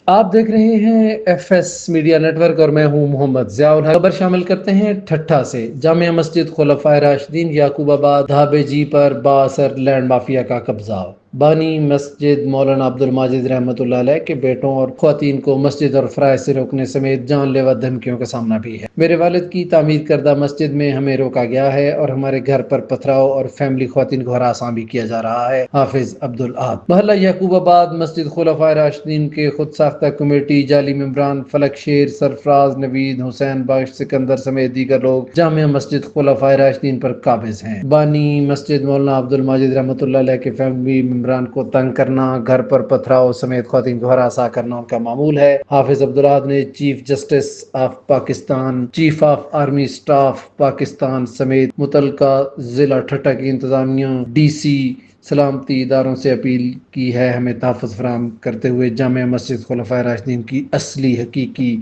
آپ دیکھ رہے ہیں F S media network اور میں ہوں محمد ضیاء الحق۔ خبر شامل کرتے ہیں ٹھٹھا سے۔ جامع مسجد خلفائے راشدین یعقوب آباد ڈھابے جی پر بااثر لینڈ مافیا کا قبضہ۔ بانی مسجد مولانا عبد الماجد رحمۃ اللہ علیہ کے بیٹوں اور خواتین کو مسجد اور فرائض سے روکنے سمیت جان لیوا دھمکیوں کا سامنا بھی ہے۔ میرے والد کی تعمیر کردہ مسجد میں ہمیں روکا گیا ہے اور ہمارے گھر پر پتھراؤ اور فیملی خواتین کو ہراساں بھی کیا جا رہا ہے۔ حافظ عبدالاحد۔ محلہ یعقوب آباد مسجد خلفائے راشدین کے خود ساختہ کمیٹی جعلی ممبران فلک شیر سرفراز نوید حسین بخش سکندر سمیت دیگر لوگ جامع مسجد خلفائے راشدین پر قابض ہیں۔ بانی مسجد مولانا عبد الماجد رحمۃ اللہ علیہ کے فیملی ممبران کو تنگ کرنا، گھر پر پتھراؤ سمیت خواتین کو ہراساں کرنا ان کا معمول ہے۔ حافظ عبدالاحد نے chief justice of Pakistan, chief of army staff Pakistan سمیت متعلقہ ضلع ٹھٹھہ کی انتظامیہ، ڈی سی سلامتی اداروں سے اپیل کی ہے ہمیں تحفظ فراہم کرتے ہوئے جامع مسجد خلفائے راشدین کی اصلی حقیقی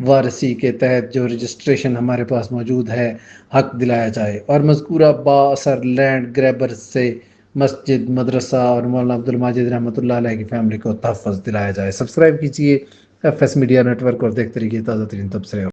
وارثی کے تحت جو رجسٹریشن ہمارے پاس موجود ہے حق دلایا جائے اور مذکورہ بااثر لینڈ گریبر سے مسجد، مدرسہ اور مولانا عبد الماجد رحمۃ اللہ علیہ کی فیملی کو تحفظ دلایا جائے۔ سبسکرائب کیجیے F S media network اور دیکھتے رہیے تازہ ترین تبصرے۔